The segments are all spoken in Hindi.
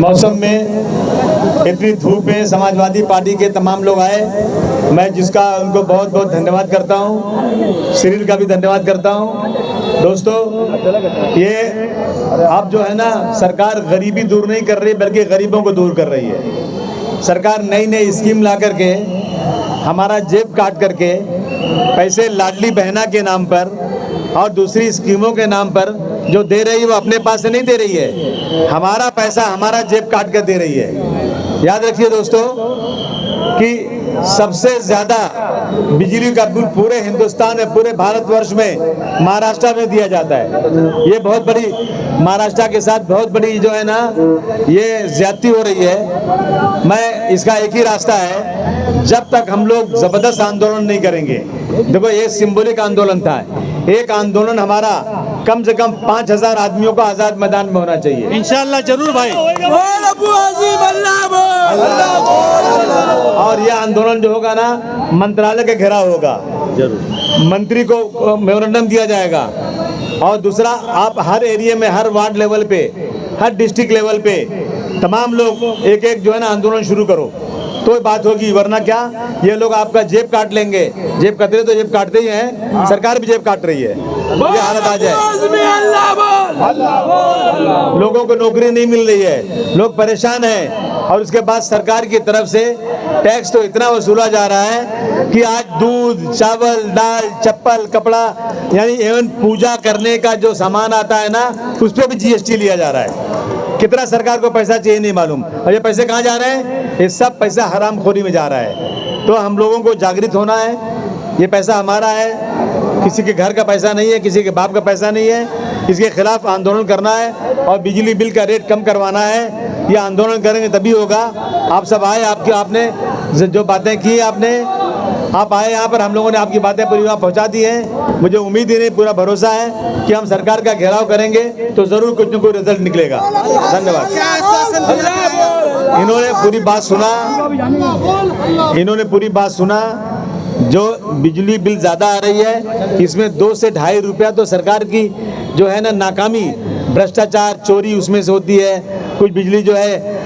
मौसम में इतनी धूप में समाजवादी पार्टी के तमाम लोग आए, मैं जिसका उनको बहुत बहुत धन्यवाद करता हूं, शरीर का भी धन्यवाद करता हूं। दोस्तों, ये आप जो है ना, सरकार गरीबी दूर नहीं कर रही बल्कि गरीबों को दूर कर रही है। सरकार नई नई स्कीम ला करके हमारा जेब काट करके पैसे लाडली बहना के नाम पर और दूसरी स्कीमों के नाम पर जो दे रही है वो अपने पास से नहीं दे रही है, हमारा पैसा हमारा जेब काट कर दे रही है। याद रखिए दोस्तों कि सबसे ज़्यादा बिजली का बिल पूरे हिंदुस्तान में, पूरे भारतवर्ष में महाराष्ट्र में दिया जाता है। ये बहुत बड़ी, महाराष्ट्र के साथ बहुत बड़ी जो है ना ये ज्यादती हो रही है। मैं इसका एक ही रास्ता है, जब तक हम लोग ज़बरदस्त आंदोलन नहीं करेंगे। देखो, ये सिंबॉलिक आंदोलन था, एक आंदोलन हमारा कम से कम 5000 आदमियों का आज़ाद मैदान में होना चाहिए। इंशाल्लाह जरूर भाई। और यह आंदोलन जो होगा ना, मंत्रालय के घेराव होगा, जरूर मंत्री को मेमोरेंडम दिया जाएगा। और दूसरा, आप हर एरिया में, हर वार्ड लेवल पे, हर डिस्ट्रिक्ट लेवल पे तमाम लोग एक एक जो है ना आंदोलन शुरू करो, तो बात होगी। वरना क्या, ये लोग आपका जेब काट लेंगे। जेब काट रहे तो जेब काटते ही हैं, सरकार भी जेब काट रही है। ये हालत आ जाए, लोगों को नौकरी नहीं मिल रही है, लोग परेशान हैं। और उसके बाद सरकार की तरफ से टैक्स तो इतना वसूला जा रहा है कि आज दूध, चावल, दाल, चप्पल, कपड़ा, यानी एवं पूजा करने का जो सामान आता है ना, उस पर भी जीएसटी लिया जा रहा है। कितना सरकार को पैसा चाहिए नहीं मालूम, और ये पैसे कहाँ जा रहे हैं? ये सब पैसा हरामखोरी में जा रहा है। तो हम लोगों को जागृत होना है, ये पैसा हमारा है, किसी के घर का पैसा नहीं है, किसी के बाप का पैसा नहीं है। इसके खिलाफ आंदोलन करना है और बिजली बिल का रेट कम करवाना है। ये आंदोलन करेंगे तभी होगा। आप सब आए, आपने जो बातें की, आप आए यहाँ पर, हम लोगों ने आपकी बातें पूरी वहाँ पहुँचा दी हैं। मुझे उम्मीद ही नहीं, पूरा भरोसा है कि हम सरकार का घेराव करेंगे तो ज़रूर कुछ न कुछ रिजल्ट निकलेगा। धन्यवाद। इन्होंने पूरी बात सुना। जो बिजली बिल ज़्यादा आ रही है, इसमें 2 से ढाई रुपया तो सरकार की जो है ना नाकामी, भ्रष्टाचार, चोरी उसमें से होती है। कुछ बिजली जो है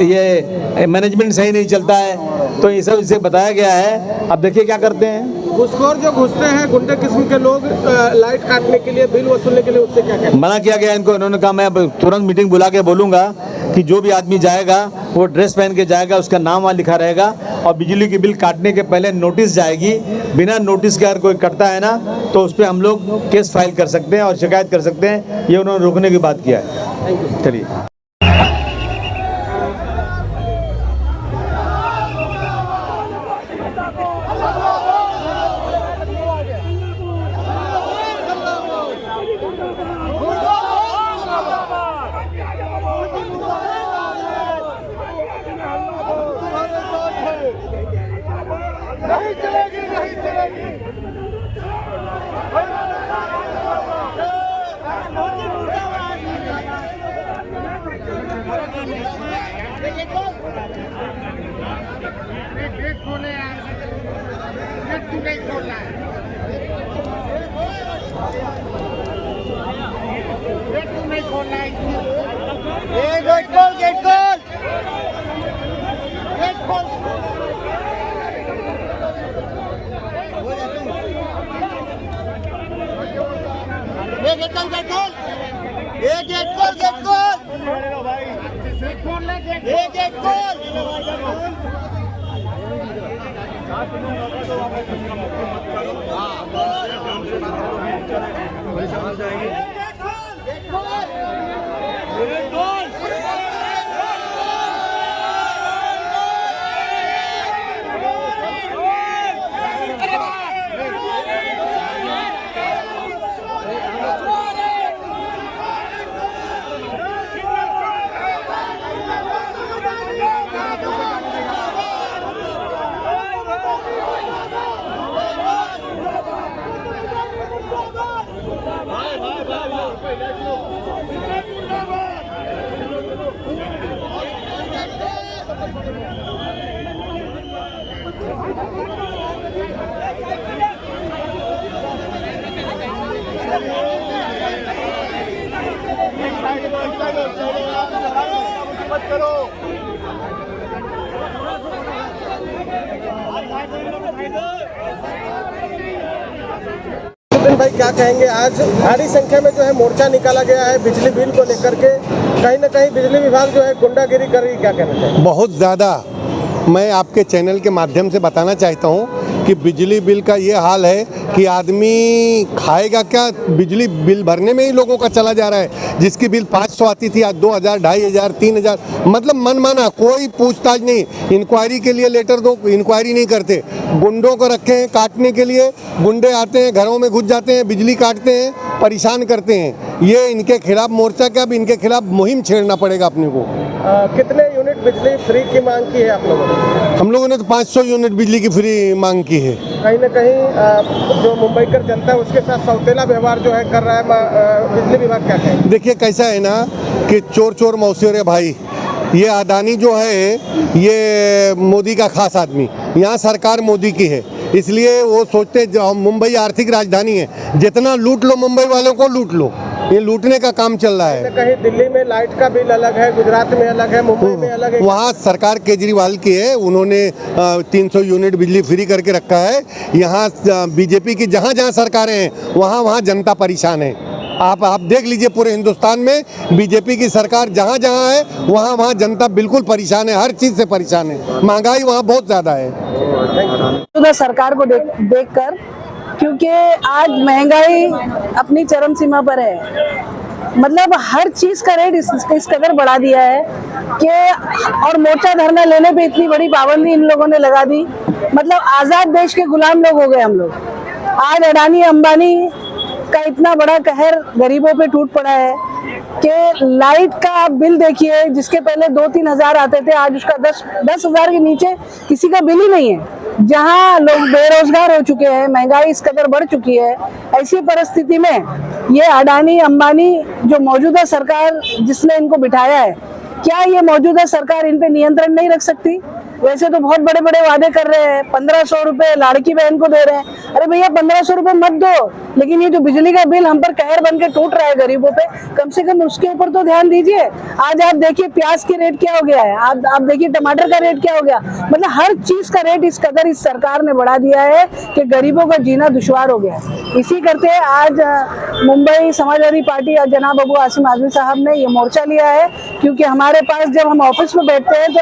ये मैनेजमेंट सही नहीं चलता है, तो ये सब इसे बताया गया है। अब देखिए क्या करते हैं। घुसखोर जो घुसते हैं, गुंडे किस्म के लोग लाइट काटने के लिए, बिल वसूलने के लिए, उससे क्या कहना? मना किया गया इनको। इन्होंने कहा मैं तुरंत मीटिंग बुला के बोलूँगा कि जो भी आदमी जाएगा वो ड्रेस पहन के जाएगा, उसका नाम वहाँ लिखा रहेगा, और बिजली की बिल काटने के पहले नोटिस जाएगी। बिना नोटिस के अगर कोई करता है ना, तो उस पर हम लोग केस फाइल कर सकते हैं और शिकायत कर सकते हैं। ये उन्होंने रोकने की बात किया है। चलिए। नहीं चलेगी, नहीं चलेगी। गेट खोले यार, गेट क्यों नहीं खोल रहा है? गेट क्यों नहीं खोल रहा है? गेट खोल, गेट खोल, गेट खोल। ये गेट खोल, गेट खोल, ये गेट खोल, गेट खोल, ये गेट खोल। नितिन भाई क्या कहेंगे, आज भारी संख्या में जो है मोर्चा निकाला गया है बिजली बिल को लेकर के, कहीं ना कहीं बिजली विभाग जो है गुंडागिरी कर रही है, क्या कहना चाहिए? बहुत ज़्यादा। मैं आपके चैनल के माध्यम से बताना चाहता हूँ कि बिजली बिल का ये हाल है कि आदमी खाएगा क्या, बिजली बिल भरने में ही लोगों का चला जा रहा है। जिसकी बिल 500 आती थी आज 2000, 2500, 3000, मतलब मनमाना, कोई पूछताछ नहीं। इंक्वायरी के लिए लेटर दो, इंक्वायरी नहीं करते। गुंडों को रखे हैं काटने के लिए, गुंडे आते हैं घरों में घुस जाते हैं, बिजली काटते हैं, परेशान करते हैं। ये इनके खिलाफ मोर्चा क्या, अब इनके खिलाफ मुहिम छेड़ना पड़ेगा अपने को। कितने यूनिट बिजली फ्री की मांग की है आप लोगों ने? हम लोगों ने तो 500 यूनिट बिजली की फ्री मांग की है। कहीं ना कहीं जो मुंबई कर जनता है उसके साथ सौतेला व्यवहार जो है कर रहा है बिजली विभाग, क्या कहें? देखिए कैसा है ना कि चोर चोर मौसेरे भाई, ये अदानी जो है ये मोदी का खास आदमी, यहाँ सरकार मोदी की है, इसलिए वो सोचते जो मुंबई आर्थिक राजधानी है, जितना लूट लो मुंबई वालों को लूट लो, ये लूटने का काम चल रहा है। कहीं दिल्ली में लाइट का बिल अलग है, गुजरात में अलग है, मुंबई में अलग है। वहाँ सरकार केजरीवाल की है, उन्होंने 300 यूनिट बिजली फ्री करके रखा है। यहाँ बीजेपी की जहाँ जहाँ सरकारें हैं वहाँ जनता परेशान है। आप देख लीजिए पूरे हिंदुस्तान में बीजेपी की सरकार जहाँ जहाँ है वहाँ जनता बिल्कुल परेशान है, हर चीज़ से परेशान है। महंगाई वहाँ बहुत ज़्यादा है। सरकार को देखकर, क्योंकि आज महंगाई अपनी चरम सीमा पर है। मतलब हर चीज का रेट इस कदर बढ़ा दिया है कि, और मोर्चा धरना लेने पे इतनी बड़ी पाबंदी इन लोगों ने लगा दी। मतलब आजाद देश के गुलाम लोग हो गए हम लोग। आज अडानी अंबानी का इतना बड़ा कहर गरीबों पे टूट पड़ा है कि लाइट का आप बिल देखिए, जिसके पहले 2-3 हजार आते थे, आज उसका 10 हजार के नीचे किसी का बिल ही नहीं है। जहां लोग बेरोजगार हो चुके हैं, महंगाई इस कदर बढ़ चुकी है, ऐसी परिस्थिति में ये अडानी अंबानी जो मौजूदा सरकार जिसने इनको बिठाया है, क्या ये मौजूदा सरकार इन पे नियंत्रण नहीं रख सकती? वैसे तो बहुत बड़े बड़े वादे कर रहे हैं, 1500 रुपए लाड़की बहन को दे रहे हैं। अरे भैया 1500 रुपए मत दो, लेकिन ये जो बिजली का बिल हम पर कहर बन के टूट रहा है गरीबों पे, कम से कम उसके ऊपर तो ध्यान दीजिए। आज आप देखिए प्याज की रेट क्या हो गया है, आप देखिए टमाटर का रेट क्या हो गया। मतलब हर चीज का रेट इस कदर इस सरकार ने बढ़ा दिया है कि गरीबों का जीना दुश्वार हो गया है। इसी करते आज मुंबई समाजवादी पार्टी और जनाब अबू आसिम आजमी साहब ने ये मोर्चा लिया है, क्योंकि हमारे पास जब हम ऑफिस में बैठते हैं तो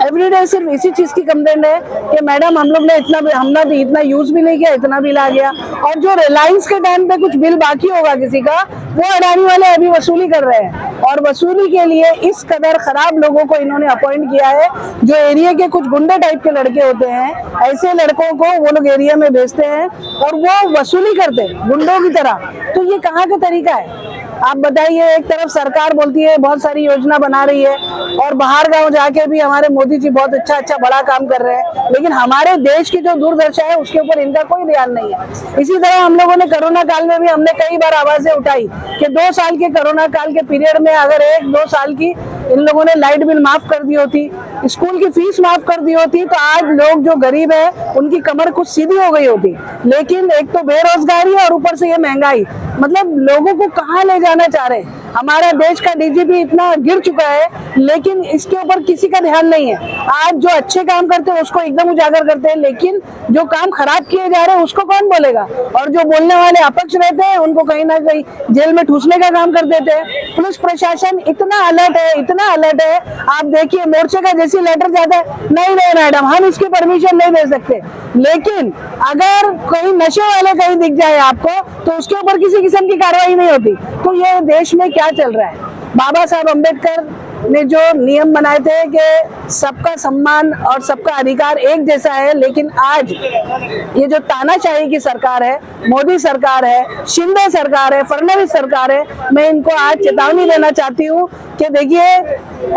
एवरीडे सिर्फ इसी चीज की कंप्लेंट है कि मैडम हम लोग ने इतना यूज भी नहीं किया, इतना बिल आ गया। और जो रिलायंस के टाइम पे कुछ बिल बाकी होगा किसी का, वो अडानी वाले अभी वसूली कर रहे हैं। और वसूली के लिए इस कदर खराब लोगों को इन्होंने अपॉइंट किया है, जो एरिया के कुछ गुंडे टाइप के लड़के होते हैं, ऐसे लड़कों को वो लोग एरिया में भेजते हैं और वो वसूली करते हैं गुंडों की तरह। तो ये कहाँ का तरीका है? आप बताइए। एक तरफ सरकार बोलती है बहुत सारी योजना बना रही है और बाहर गांव जाके भी हमारे मोदी जी बहुत अच्छा बड़ा काम कर रहे हैं, लेकिन हमारे देश की जो दुर्दशा है उसके ऊपर इनका कोई ध्यान नहीं है। इसी तरह हम लोगों ने कोरोना काल में भी हमने कई बार आवाजें उठाई कि 2 साल के कोरोना काल के पीरियड में अगर 1-2 साल की इन लोगों ने लाइट बिल माफ कर दी होती, स्कूल की फीस माफ कर दी होती, तो आज लोग जो गरीब है उनकी कमर कुछ सीधी हो गई होती। लेकिन एक तो बेरोजगारी और ऊपर से ये महंगाई, मतलब लोगों को कहाँ ले जाना चाह रहे हैं। हमारा देश का डीजीपी इतना गिर चुका है, लेकिन इसके ऊपर किसी का ध्यान नहीं है। आज जो अच्छे काम करते हैं उसको एकदम उजागर करते हैं, लेकिन जो काम खराब किए जा रहे हैं उसको कौन बोलेगा। और जो बोलने वाले अपक्ष रहते हैं उनको कहीं ना कहीं जेल में ठूसने का काम कर देते हैं। पुलिस प्रशासन इतना अलर्ट है। आप देखिए मोर्चे का जैसी लेटर जाता है, नहीं मैडम हम इसकी परमिशन नहीं दे सकते। लेकिन अगर कोई नशे वाले कहीं दिख जाए आपको, तो उसके ऊपर किसी किस्म की कार्रवाई नहीं होती। तो ये देश में क्या चल रहा है? बाबा साहब अम्बेडकर ने जो नियम बनाए थे कि सबका सम्मान और सबका अधिकार एक जैसा है, लेकिन आज ये जो तानाशाही की सरकार है, मोदी सरकार है, शिंदे सरकार है, फडणवीस सरकार है, मैं इनको आज चेतावनी देना चाहती हूँ कि देखिए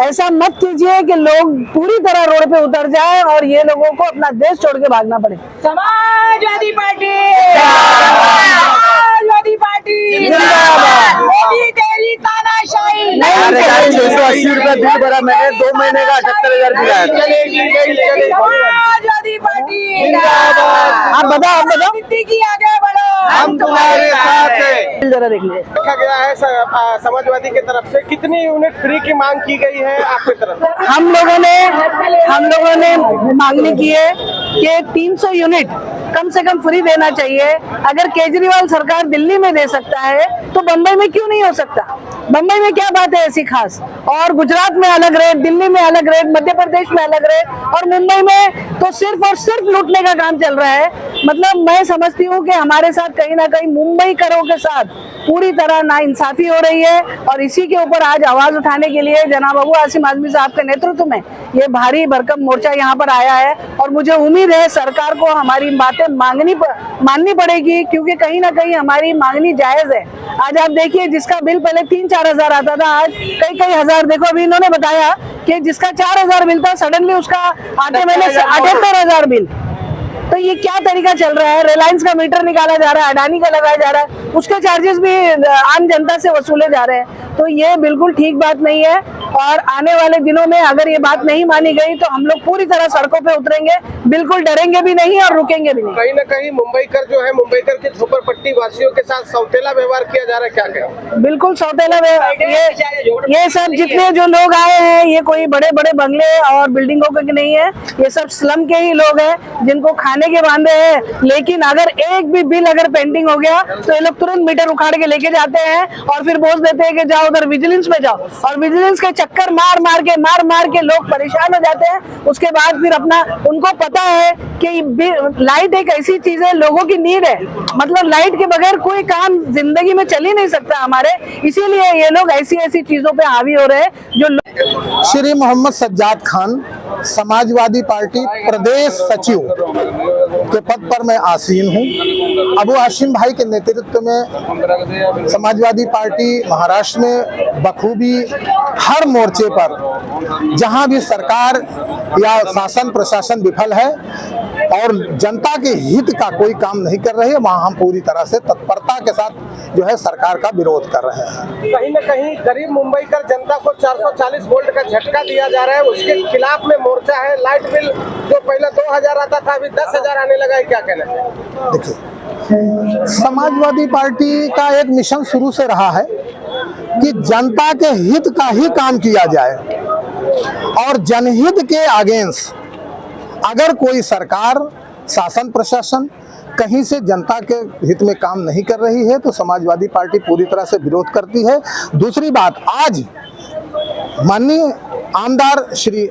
ऐसा मत कीजिए कि लोग पूरी तरह रोड पे उतर जाए और ये लोगों को अपना देश छोड़ के भागना पड़े। समाजवादी पार्टी, मोदी तेरी की तानाशाही अरे यार 680 रुपया बिल भरा मैंने, 2 महीने का 78,000 बिल आया। समाजवादी पार्टी आप बताओ की आगे बढ़ो, हम तुम्हारे साथ हैं। जरा देख लीजिए। रखा गया है समाजवादी की तरफ से कितनी यूनिट फ्री की मांग की गई है आपकी तरफ से? हम लोगों ने मांगनी की है कि 300 यूनिट कम से कम फ्री देना चाहिए। अगर केजरीवाल सरकार दिल्ली में दे सकता है तो बम्बई में क्यों नहीं हो सकता? बम्बई में क्या बात है ऐसी खास? और गुजरात में अलग रेट, दिल्ली में अलग रेट, मध्य प्रदेश में अलग रेट, और मुंबई में तो सिर्फ और सिर्फ लूटने का काम चल रहा है। मतलब मैं समझती हूँ कि हमारे साथ कहीं ना कहीं मुंबई करों के साथ पूरी तरह नाइंसाफी हो रही है, और इसी के ऊपर आज आवाज उठाने के लिए जनाब अबू आसिम आजमी साहब के नेतृत्व में ये भारी भरकम मोर्चा यहाँ पर आया है। और मुझे उम्मीद है सरकार को हमारी बातें माननी पड़ेगी, क्योंकि कहीं ना कहीं हमारी मांगनी जायज है। आज आप देखिए, जिसका बिल पहले 3-4 हजार आता था, आज कई हजार। देखो अभी इन्होंने बताया कि जिसका 4,000 बिल था, सडनली उसका आधे महीने से 78,000 बिल। तो ये क्या तरीका चल रहा है? रिलायंस का मीटर निकाला जा रहा है, अडानी का लगाया जा रहा है, उसके चार्जेस भी आम जनता से वसूले जा रहे हैं। तो ये बिल्कुल ठीक बात नहीं है, और आने वाले दिनों में अगर ये बात नहीं मानी गई तो हम लोग पूरी तरह सड़कों पे उतरेंगे, बिल्कुल डरेंगे भी नहीं और रुकेंगे भी नहीं। कहीं ना कहीं मुंबईकर जो है, मुंबईकर के झोपड़पट्टी वासियों के साथ सौतेला व्यवहार किया जा रहा है, क्या क्या? बिल्कुल सौतेला ये सब जितने जो लोग आए हैं, ये कोई बड़े बड़े बंगले और बिल्डिंगों के नहीं है, ये सब स्लम के ही लोग हैं जिनको खाने के वांदे हैं। लेकिन अगर एक भी बिल अगर पेंडिंग हो गया तो ये लोग तुरंत मीटर उखाड़ के लेके जाते हैं और फिर बोल देते हैं कि जाओ उधर विजिलेंस में जाओ, और विजिलेंस के चक्कर मार मार के लोग परेशान हो जाते हैं। उसके बाद फिर अपना उनको पता है कि लाइट एक ऐसी चीज है, लोगों की नीड है, मतलब लाइट के बगैर कोई काम जिंदगी में चल ही नहीं सकता हमारे, इसीलिए ये लोग ऐसी चीजों पे हावी हो रहे हैं। जो श्री मोहम्मद सज्जाद खान, समाजवादी पार्टी प्रदेश सचिव के पद पर मैं आसीन हूं। अबू आसिम भाई के नेतृत्व में समाजवादी पार्टी महाराष्ट्र में बखूबी हर मोर्चे पर, जहां भी सरकार या शासन प्रशासन विफल है और जनता के हित का कोई काम नहीं कर रही है, वहां हम पूरी तरह से तत्परता के साथ जो है सरकार का विरोध कर रहे हैं। कहीं न कहीं गरीब मुंबईकर जनता को 440 वोल्ट का झटका दिया जा रहा है, उसके खिलाफ में मोर्चा है। लाइट बिल जो पहले 2,000 आता था, अभी 10,000 आने लगा है, क्या कहना चाहिए? देखिए, समाजवादी पार्टी का एक मिशन शुरू से रहा है कि जनता के हित का ही काम किया जाए, और जनहित के अगेंस्ट अगर कोई सरकार, शासन प्रशासन कहीं से जनता के हित में काम नहीं कर रही है तो समाजवादी पार्टी पूरी तरह से विरोध करती है। दूसरी बात, आज माननीय आमदार श्री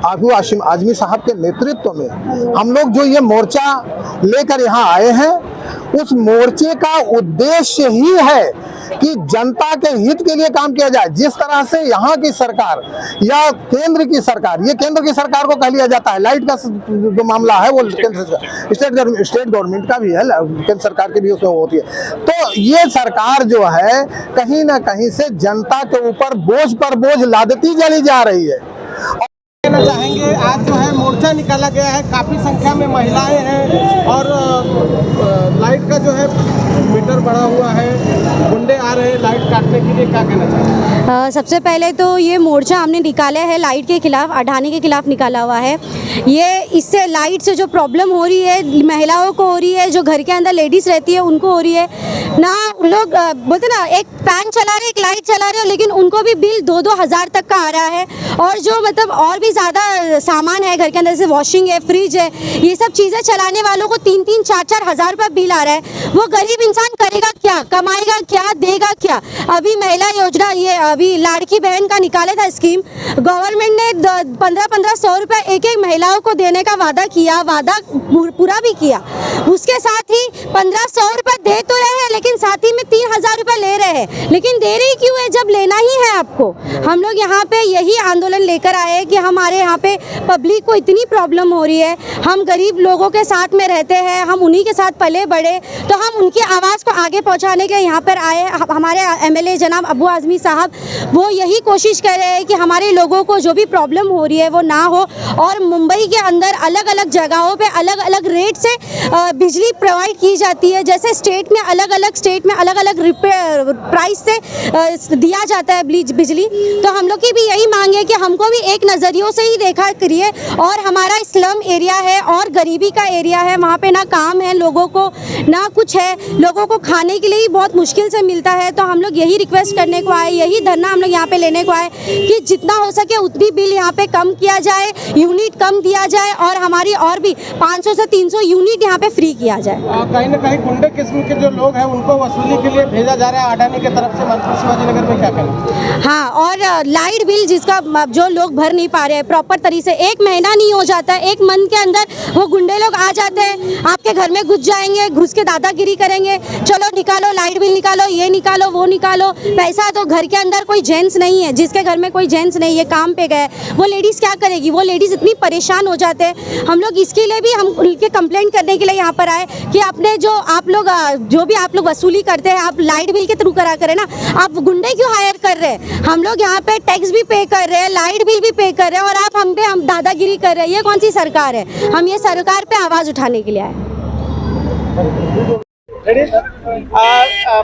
अबू आसिम आजमी साहब के नेतृत्व में हम लोग जो ये मोर्चा लेकर यहाँ आए हैं, उस मोर्चे का उद्देश्य ही है कि जनता के हित के लिए काम किया जाए। जिस तरह से यहाँ की सरकार या केंद्र की सरकार, ये केंद्र की सरकार को कह लिया जाता है, लाइट का जो मामला है वो स्टेट गवर्नमेंट का भी है, केंद्र सरकार की भी उसमें होती है। तो ये सरकार जो है कहीं ना कहीं से जनता के ऊपर बोझ पर बोझ लादती चली जा रही है। कहना चाहेंगे, आज जो है मोर्चा निकाला गया है, काफी संख्या में महिलाएं हैं, और लाइट का जो है मीटर बढ़ा हुआ है, गुंडे आ रहे हैं लाइट काटने के लिए, क्या कहना चाहिए? सबसे पहले तो ये मोर्चा हमने निकाला है लाइट के खिलाफ, अडानी के खिलाफ निकाला हुआ है। ये इससे लाइट से जो प्रॉब्लम हो रही है महिलाओं को हो रही है, जो घर के अंदर लेडीज़ रहती है उनको हो रही है ना। लोग बोलते ना, एक फैन चला रहे, एक लाइट चला रहे, लेकिन उनको भी बिल 2-2 हज़ार तक का आ रहा है। और जो मतलब और भी ज़्यादा सामान है घर के अंदर, जैसे वॉशिंग है, फ्रिज है, ये सब चीज़ें चलाने वालों को 3-3, 4-4 हज़ार रुपये बिल आ रहा है। वो गरीब इंसान करेगा क्या, कमाएगा क्या, देगा क्या? अभी महिला योजना, ये अभी लाड़की बहन का निकाला था स्कीम, गवर्नमेंट ने 1500 रुपये एक महिलाओं को देने का वादा किया, वादा पूरा भी किया। उसके साथ ही 1500 रुपये दे तो रहे हैं, लेकिन साथ ही में 3000 रुपये ले रहे हैं। लेकिन दे रही क्यों है जब लेना ही है आपको? हम लोग यहाँ पे यही आंदोलन लेकर आए कि हमारे हमारे यहाँ पे पब्लिक को इतनी प्रॉब्लम हो रही है। हम गरीब लोगों के साथ में रहते हैं, हम उन्हीं के साथ पले बड़े, तो हम उनकी आवाज़ को आगे पहुँचाने के यहाँ पर आए। हमारे एमएलए जनाब अबू आज़मी साहब वो यही कोशिश कर रहे हैं कि हमारे लोगों को जो भी प्रॉब्लम हो रही है वो ना हो, और मुंबई के अंदर अलग अलग जगहों पे अलग अलग रेट से बिजली प्रोवाइड की जाती है। जैसे स्टेट में अलग अलग प्राइस से दिया जाता है बिजली, तो हम लोग की भी यही मांग है कि हमको भी एक नज़रियों से ही देखा करिए। और हमारा स्लम एरिया है और गरीबी का एरिया है, वहाँ पे ना काम है लोगों को, ना कुछ है, लोगों को खाने के लिए ही बहुत मुश्किल से मिलता है। तो हम लोग यही रिक्वेस्ट करने को आए, यही धरना हम लोग यहाँ पे लेने को आए कि जितना हो सके उतनी बिल यहाँ पे कम किया जाए, यूनिट कम दिया जाए, और हमारी और भी 500 से 300 यूनिट यहाँ पे फ्री किया जाए। कहीं ना कहीं गुंडे किस्म के जो लोग हैं उनको वसूली के लिए भेजा जा रहा है अडानी की तरफ से मंत्री शिवाजी नगर में, क्या कहना? हाँ, और लाइट बिल जिसका जो लोग भर नहीं पा रहे हैं प्रॉपर तरीके से, 1 महीना नहीं हो जाता है, 1 मंथ के अंदर वो गुंडे लोग आ जाते हैं, आपके घर में घुस जाएंगे, घुस के दादागिरी करेंगे, चलो निकालो लाइट बिल निकालो, ये निकालो वो निकालो। पैसा तो घर के अंदर कोई जेंट्स नहीं है, जिसके घर में कोई जेंट्स नहीं है, काम पे गए, वो लेडीज़ क्या करेगी? वो लेडीज़ इतनी परेशान हो जाते हैं। हम लोग इसके लिए भी हम उनके कंप्लेंट करने के लिए यहाँ पर आए कि आपने जो आप लोग वसूली करते हैं, आप लाइट बिल के थ्रू करा करें ना, आप गुंडे क्यों हायर कर रहे हैं? हम लोग यहाँ पे टैक्स भी पे कर रहे हैं, लाइट बिल भी पे कर रहे हैं, और आप हम पे हम दादागिरी कर रहे हैं। ये कौन सी सरकार है? हम ये सरकार पे आवाज़ उठाने के लिए आए।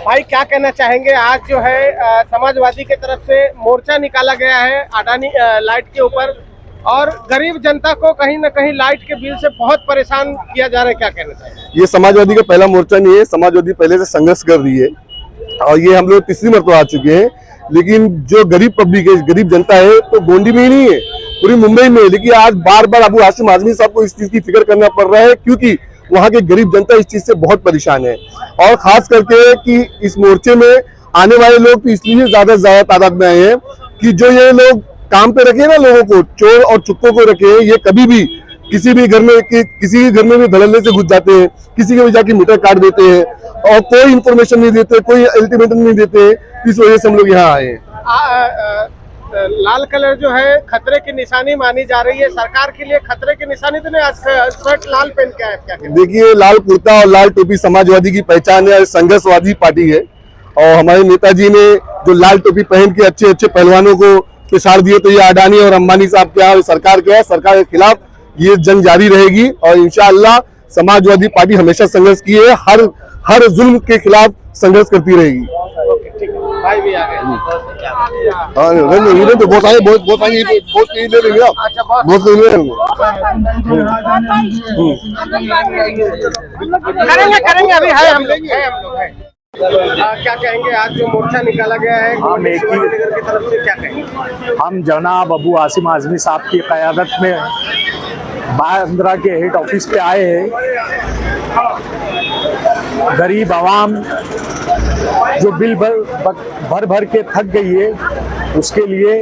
भाई क्या कहना चाहेंगे? आज जो है समाजवादी की तरफ से मोर्चा निकाला गया है अडानी लाइट के ऊपर, और गरीब जनता को कहीं ना कहीं लाइट के बिल से बहुत परेशान किया जा रहा है, क्या कहना चाहिए? ये समाजवादी का पहला मोर्चा नहीं है, समाजवादी पहले से संघर्ष कर रही है और ये हम लोग तीसरी मरतबा आ चुके हैं। लेकिन जो गरीब पब्लिक है, गरीब जनता है, तो गोंडी में ही नहीं है, पूरी मुंबई में है। लेकिन आज बार बार अबू हाशिम आज़मी साहब को इस चीज की फिक्र करना पड़ रहा है, क्योंकि वहाँ के गरीब जनता इस चीज से बहुत परेशान है। और खास करके कि इस मोर्चे में आने वाले लोग तो इसलिए ज्यादा तादाद में आए हैं कि जो ये लोग काम पे रखे ना लोगों को, चोर और चुक्कों को रखे, ये कभी भी किसी भी घर में भी धड़ल्ले से घुस जाते हैं, किसी के भी जाके मीटर काट देते हैं और कोई इन्फॉर्मेशन नहीं देते, कोई अल्टीमेटम नहीं देते। इस वजह से हम लोग यहाँ आए हैं। लाल कलर जो है खतरे की निशानी मानी जा रही है, सरकार के लिए खतरे की निशानी तो नहीं? आज शर्ट लाल पहन के आए, क्या कहते हैं? देखिए, लाल कुर्ता और लाल टोपी समाजवादी की पहचान है, संघर्षवादी पार्टी है। और हमारे नेताजी ने जो लाल टोपी पहन के अच्छे अच्छे पहलवानों को पिछाड़ दिए, तो ये अडानी और अंबानी साहब क्या सरकार क्या है, सरकार के खिलाफ ये जंग जारी रहेगी। और इंशाअल्लाह समाजवादी पार्टी हमेशा संघर्ष की है, हर जुल्म के खिलाफ संघर्ष करती रहेगी। भाई भी आ गए। तो बहुत सारे ले लेंगे आप, बहुत ले लेंगे। करेंगे अभी है हम लोग है। क्या कहेंगे? आज जो मोर्चा निकाला गया है नगर की तरफ से, क्या कहेंगे? हम जनाब अबू आसिम आज़मी साहब की क़यादत में बांद्रा के हेड ऑफिस पे आए हैं। गरीब आवाम जो बिल भर के थक गई है, उसके लिए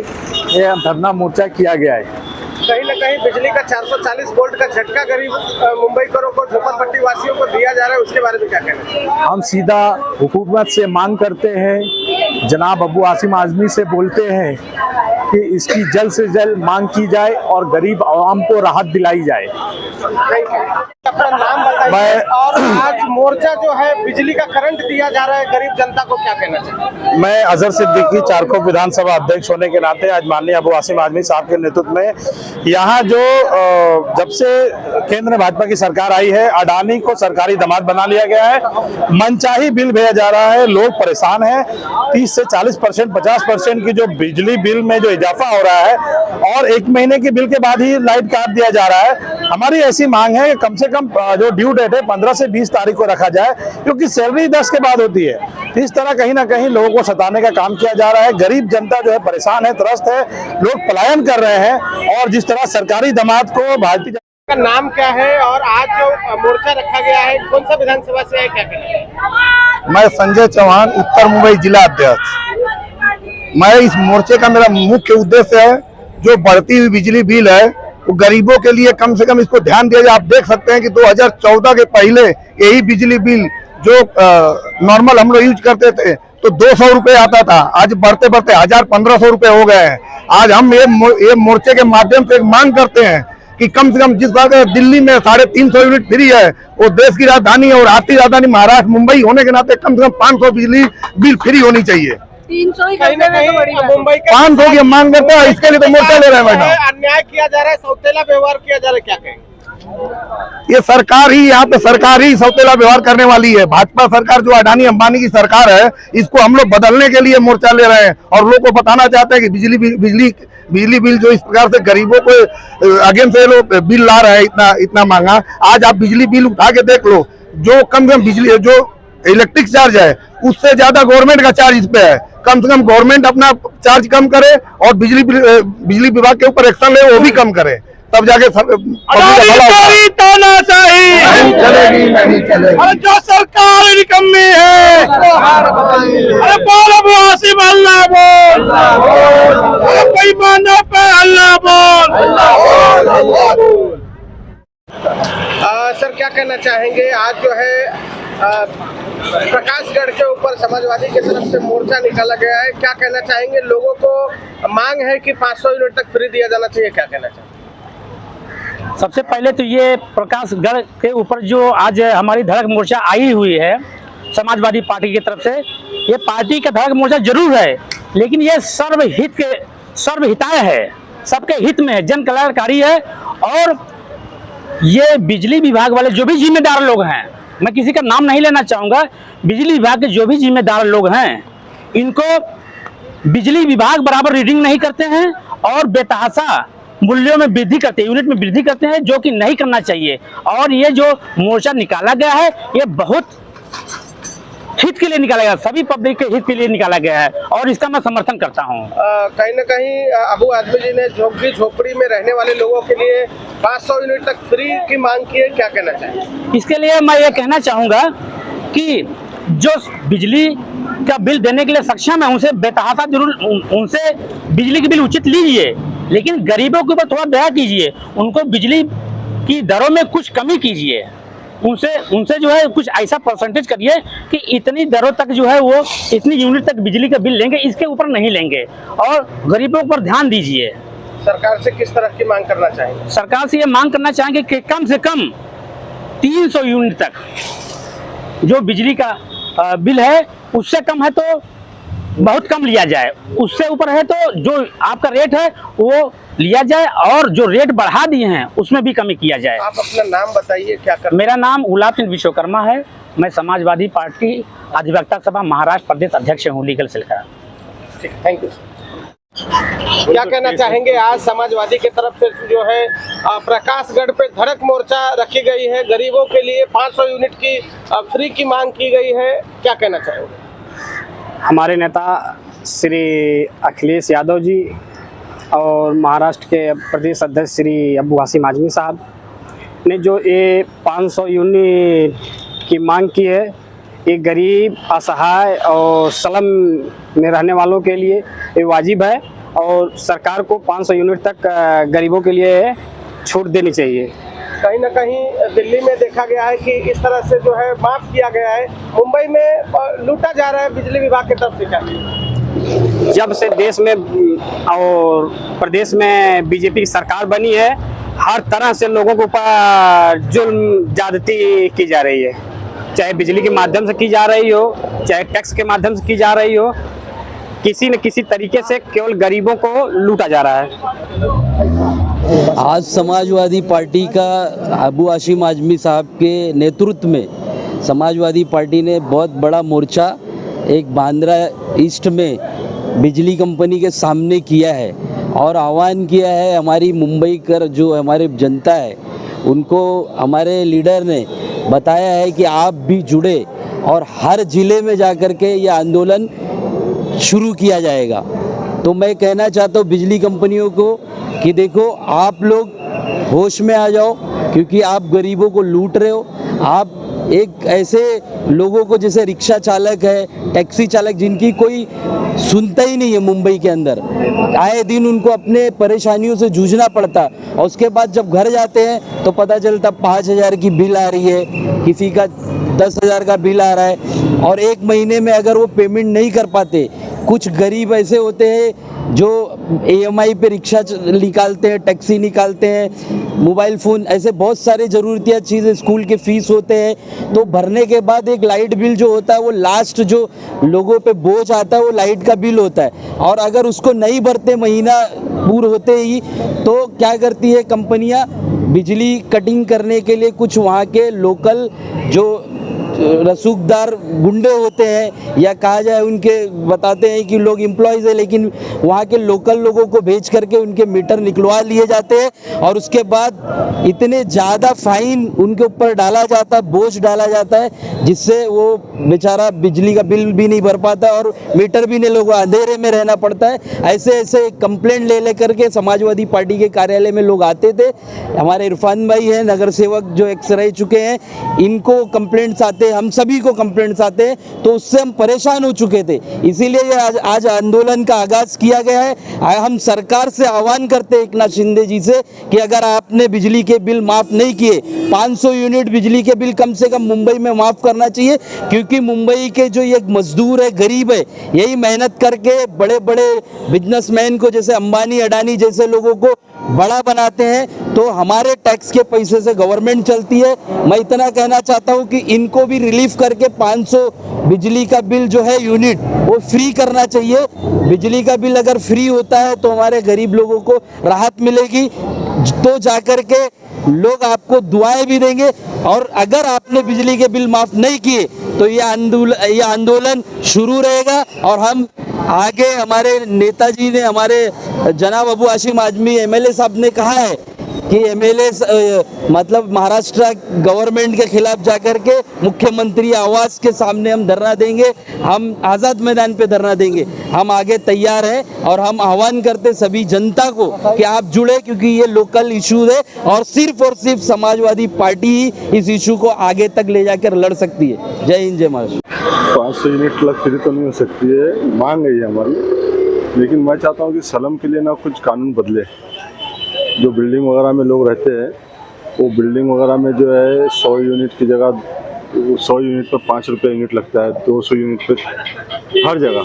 यह धरना मोर्चा किया गया है। कहीं ना कहीं बिजली का 440 वोल्ट का झटका गरीब मुंबईकरों को, झोपड़पट्टी वासियों को दिया जा रहा है, उसके बारे में क्या कहना है? हम सीधा हुकूमत से मांग करते हैं, जनाब अबू आसिम आज़मी से बोलते हैं कि इसकी जल्द से जल्द मांग की जाए और गरीब आवाम को राहत दिलाई जाए। अपना नाम बताइए। और आज मोर्चा जो है बिजली का करंट दिया जा रहा है गरीब जनता को, क्या कहना चाहिए? मैं अजहर सिद्दीकी, चारकोप विधानसभा अध्यक्ष होने के नाते आज माननीय अबू आसिम आज़मी साहब के नेतृत्व में यहाँ जो जब से केंद्र में भाजपा की सरकार आई है, अडानी को सरकारी दामाद बना लिया गया है, मनचाही बिल भेजा जा रहा है, लोग परेशान हैं। 30 से 40%, 50% की जो बिजली बिल में जो इजाफा हो रहा है, और 1 महीने के बिल के बाद ही लाइट काट दिया जा रहा है। हमारी ऐसी मांग है कि कम से कम जो ड्यू डेट है 15 से 20 तारीख को रखा जाए, क्योंकि सैलरी 10 के बाद होती है। इस तरह कहीं ना कहीं लोगों को सताने का काम किया जा रहा है। गरीब जनता जो है परेशान है, त्रस्त है, लोग पलायन कर रहे हैं। और जिस तरह सरकारी दामाद को भारतीय का नाम क्या है और आज जो मोर्चा रखा गया है कौन सा विधानसभा से है, क्या कहना? मैं संजय चौहान, उत्तर मुंबई जिला अध्यक्ष। मैं इस मोर्चे का मेरा मुख्य उद्देश्य है, जो बढ़ती हुई बिजली बिल है वो गरीबों के लिए कम से कम इसको ध्यान दिया जाए। आप देख सकते हैं कि 2014 के पहले यही बिजली बिल जो नॉर्मल हम लोग यूज करते थे तो 200 रुपए आता था, आज बढ़ते बढ़ते 1000-1500 रुपए हो गए हैं। आज हम ये मोर्चे के माध्यम से एक मांग करते हैं कि कम से कम जिस बात दिल्ली में 350 यूनिट फ्री है, वो देश की राजधानी और आर्थिक राजधानी महाराष्ट्र मुंबई होने के नाते कम से कम 500 बिजली बिल फ्री होनी चाहिए। 300 ही कहीं ना कहीं मुंबई के 500 की मांग करते हैं, इसके लिए तो मोर्चा ले रहे हैं मैडम। अन्याय किया जा रहा है, सौतेला व्यवहार किया जा रहा है, क्या कहेंगे? ये सरकार ही, यहाँ पे सरकार ही सौतेला व्यवहार करने वाली है। भाजपा सरकार जो अडानी अंबानी की सरकार है, इसको हम लोग बदलने के लिए मोर्चा ले रहे हैं और लोगों को बताना चाहते हैं कि बिजली बिल जो इस प्रकार से गरीबों को अगेंस्ट से लोग बिल ला रहे हैं, इतना महंगा। आज आप बिजली बिल उठा के देख लो, जो कम से कम बिजली जो इलेक्ट्रिक चार्ज है उससे ज्यादा गवर्नमेंट का चार्ज इस पे है। कम से कम गवर्नमेंट अपना चार्ज कम करे और बिजली विभाग के ऊपर एक्शन ले, वो भी कम करे, तब जाके नहीं चलेगी। अरे जो सरकार निकम्मी है, अरे बोल अबू आसिम अल्लाह बोल, अरे बेईमानों पे अल्लाह बोल। सर क्या कहना चाहेंगे, आज जो है प्रकाशगढ़ के ऊपर समाजवादी की तरफ से मोर्चा निकाला गया है, क्या कहना चाहेंगे? लोगों को मांग है कि 500 यूनिट तक फ्री दिया जाना चाहिए, क्या कहना चाहेंगे? सबसे पहले तो ये प्रकाशगढ़ के ऊपर जो आज हमारी धड़क मोर्चा आई हुई है समाजवादी पार्टी की तरफ से, ये पार्टी का धड़क मोर्चा जरूर है, लेकिन ये सर्वहिताय है, सबके हित में है, जन कल्याणकारी है। और ये बिजली विभाग वाले जो भी जिम्मेदार लोग हैं, मैं किसी का नाम नहीं लेना चाहूँगा, बिजली विभाग के जो भी जिम्मेदार लोग हैं, इनको बिजली विभाग बराबर रीडिंग नहीं करते हैं और बेतहाशा मूल्यों में वृद्धि करते हैं, यूनिट में वृद्धि करते हैं, जो कि नहीं करना चाहिए। और ये जो मोर्चा निकाला गया है, ये बहुत हित के लिए निकाला गया, सभी पब्लिक के हित के लिए निकाला गया है और इसका मैं समर्थन करता हूँ। कहीं ना कहीं अबू आदमी जी ने झोपड़ी झोपड़ी में रहने वाले लोगों के लिए 500 यूनिट तक फ्री की मांग की है, क्या कहना चाहिए? इसके लिए मैं ये कहना चाहूँगा कि जो बिजली का बिल देने के लिए सक्षम है, उनसे बेतहाशा जरूर उनसे बिजली की बिल उचित लीजिए, लेकिन गरीबों के ऊपर थोड़ा दया कीजिए, उनको बिजली की दरों में कुछ कमी कीजिए, उनसे जो है कुछ ऐसा परसेंटेज करिए कि इतनी दरों तक जो है वो इतनी यूनिट तक बिजली का बिल लेंगे, इसके ऊपर नहीं लेंगे, और गरीबों पर ध्यान दीजिए। सरकार से किस तरह की मांग करना चाहेंगे? सरकार से ये मांग करना चाहेंगे कि कम से कम 300 यूनिट तक जो बिजली का बिल है, उससे कम है तो बहुत कम लिया जाए, उससे ऊपर है तो जो आपका रेट है वो लिया जाए, और जो रेट बढ़ा दिए हैं उसमें भी कमी किया जाए। आप अपना नाम बताइए, क्या कर? मेरा नाम गुलाब सिंह विश्वकर्मा है, मैं समाजवादी पार्टी अधिवक्ता सभा महाराष्ट्र प्रदेश अध्यक्ष हूँ, लीगल सेल का। ठीक, थैंक यू। क्या कहना चाहेंगे, आज समाजवादी की तरफ से जो है प्रकाशगढ़ पे धड़क मोर्चा रखी गई है, गरीबों के लिए 500 यूनिट की फ्री की मांग की गई है, क्या कहना चाहेंगे? हमारे नेता श्री अखिलेश यादव जी और महाराष्ट्र के प्रदेश अध्यक्ष श्री अबू आसिम आजमी साहब ने जो ये 500 यूनिट की मांग की है, ये गरीब, असहाय और स्लम में रहने वालों के लिए ये वाजिब है, और सरकार को 500 यूनिट तक गरीबों के लिए छूट देनी चाहिए। कहीं ना कहीं दिल्ली में देखा गया है कि इस तरह से जो है माफ किया गया है, मुंबई में लूटा जा रहा है बिजली विभाग की तरफ से, क्या? जब से देश में और प्रदेश में बीजेपी की सरकार बनी है, हर तरह से लोगों के ऊपर जुल्म ज्यादती की जा रही है, चाहे बिजली के माध्यम से की जा रही हो, चाहे टैक्स के माध्यम से की जा रही हो, किसी न किसी तरीके से केवल गरीबों को लूटा जा रहा है। आज समाजवादी पार्टी का अबू आसिम आजमी साहब के नेतृत्व में समाजवादी पार्टी ने बहुत बड़ा मोर्चा एक बांद्रा ईस्ट में बिजली कंपनी के सामने किया है और आह्वान किया है हमारी मुंबई कर जो हमारे जनता है उनको हमारे लीडर ने बताया है कि आप भी जुड़े और हर ज़िले में जाकर के ये आंदोलन शुरू किया जाएगा। तो मैं कहना चाहता हूँ बिजली कंपनियों को कि देखो आप लोग होश में आ जाओ, क्योंकि आप गरीबों को लूट रहे हो। आप एक ऐसे लोगों को जैसे रिक्शा चालक है, टैक्सी चालक, जिनकी कोई सुनता ही नहीं है मुंबई के अंदर, आए दिन उनको अपने परेशानियों से जूझना पड़ता और उसके बाद जब घर जाते हैं तो पता चलता 5,000 की बिल आ रही है, किसी का 10,000 का बिल आ रहा है और एक महीने में अगर वो पेमेंट नहीं कर पाते, कुछ गरीब ऐसे होते हैं जो EMI पे रिक्शा निकालते हैं, टैक्सी निकालते हैं, मोबाइल फ़ोन, ऐसे बहुत सारे ज़रूरतियात चीज़ें, स्कूल के फीस होते हैं, तो भरने के बाद एक लाइट बिल जो होता है वो लास्ट जो लोगों पे बोझ आता है वो लाइट का बिल होता है। और अगर उसको नहीं भरते महीना पूरा होते ही तो क्या करती है कंपनियां, बिजली कटिंग करने के लिए कुछ वहाँ के लोकल जो रसूखदार गुंडे होते हैं या कहा जाए उनके, बताते हैं कि लोग एम्प्लॉयज़ है लेकिन वहाँ के लोकल लोगों को भेज करके उनके मीटर निकलवा लिए जाते हैं और उसके बाद इतने ज़्यादा फाइन उनके ऊपर डाला जाता है, बोझ डाला जाता है, जिससे वो बेचारा बिजली का बिल भी नहीं भर पाता और मीटर भी नहीं, लोगों को अंधेरे में रहना पड़ता है। ऐसे ऐसे कंप्लेंट ले करके समाजवादी पार्टी के कार्यालय में लोग आते थे। हमारे इरफान भाई हैं नगर सेवक जो एक्स रह चुके हैं, इनको कंप्लेंट्स आते, हम सभी को कंप्लेंट्स आते हैं, तो उससे हम परेशान हो चुके थे। इसीलिए आज आंदोलन का आगाज किया गया है। हम सरकार से आह्वान करते हैं एकनाथ शिंदे जी से कि अगर आपने बिजली के बिल माफ़ नहीं किए, 500 यूनिट बिजली के बिल कम से कम मुंबई में माफ़ करना चाहिए, क्योंकि मुंबई के जो ये मजदूर है, गरीब है, यही मेहनत करके बड़े बड़े बिजनेसमैन को, जैसे अंबानी अडानी जैसे लोगों को बड़ा बनाते हैं। तो हमारे टैक्स के पैसे से गवर्नमेंट चलती है। मैं इतना कहना चाहता हूँ कि इनको भी रिलीफ करके 500 बिजली का बिल जो है यूनिट वो फ्री करना चाहिए। बिजली का बिल अगर फ्री होता है तो हमारे गरीब लोगों को राहत मिलेगी, तो जाकर के लोग आपको दुआएं भी देंगे। और अगर आपने बिजली के बिल माफ़ नहीं किए तो ये आंदोलन शुरू रहेगा और हम आगे, हमारे नेताजी ने, हमारे जनाब अबू हाशिम आजमी MLA साहब ने कहा है कि MLA मतलब महाराष्ट्र गवर्नमेंट के खिलाफ जाकर के मुख्यमंत्री आवास के सामने हम धरना देंगे, हम आज़ाद मैदान पे धरना देंगे। हम आगे तैयार हैं और हम आह्वान करते सभी जनता को कि आप जुड़े, क्योंकि ये लोकल इशू है और सिर्फ समाजवादी पार्टी ही इस इशू को आगे तक ले जाकर लड़ सकती है। जय हिंद, जय महाराष्ट्र। 500 यूनिट तक फ्री तो नहीं हो सकती है, मांग है हमारी, लेकिन मैं चाहता हूँ कि सलम के लिए ना कुछ कानून बदले। जो बिल्डिंग वगैरह में लोग रहते हैं, वो बिल्डिंग वगैरह में जो है 100 यूनिट की जगह 100 यूनिट पर 5 रुपये यूनिट लगता है, 200 यूनिट पे हर जगह,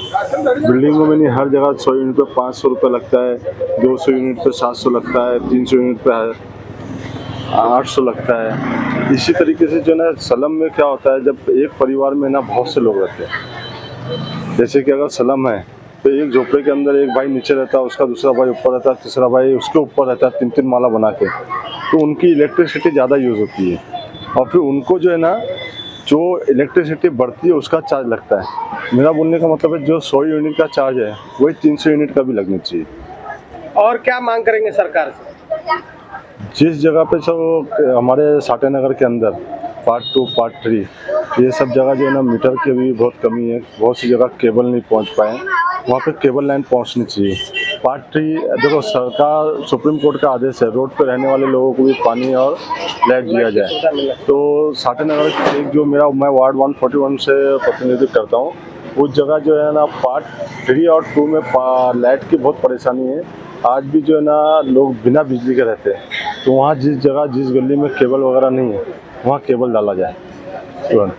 बिल्डिंगों में नहीं, हर जगह 100 यूनिट पे 500 रुपये लगता है, 200 यूनिट पे 700 लगता है, 300 यूनिट पे 800 लगता है। इसी तरीके से जो ना सलम में क्या होता है, जब एक परिवार में ना बहुत से लोग रहते हैं, जैसे कि अगर सलम है तो एक झोपड़े के अंदर एक भाई नीचे रहता है, उसका दूसरा भाई ऊपर रहता है, तीसरा भाई उसके ऊपर रहता है, 3-3 माला बना के, तो उनकी इलेक्ट्रिसिटी ज़्यादा यूज़ होती है और फिर उनको जो है ना, जो इलेक्ट्रिसिटी बढ़ती है उसका चार्ज लगता है। मेरा बोलने का मतलब है जो 100 यूनिट का चार्ज है वही 300 यूनिट का भी लगना चाहिए। और क्या मांग करेंगे सरकार से? जिस जगह पे सब हमारे साटे नगर के अंदर पार्ट 2, पार्ट 3, ये सब जगह जो है ना मीटर की भी बहुत कमी है, बहुत सी जगह केबल नहीं पहुंच पाए, वहाँ पे केबल लाइन पहुंचनी चाहिए। पार्ट 3 देखो, सरकार, सुप्रीम कोर्ट का आदेश है रोड पे रहने वाले लोगों को भी पानी और लाइट दिया जाए। तो साटे नगर एक जो मैं वार्ड 141 से प्रतिनिधित्व करता हूँ, उस जगह जो है ना पार्ट 3 और 2 में लाइट की बहुत परेशानी है। आज भी जो है ना लोग बिना बिजली के रहते हैं, तो वहाँ जिस जगह जिस गली में केबल वगैरह नहीं है वहाँ केबल डाला जाए तुरंत।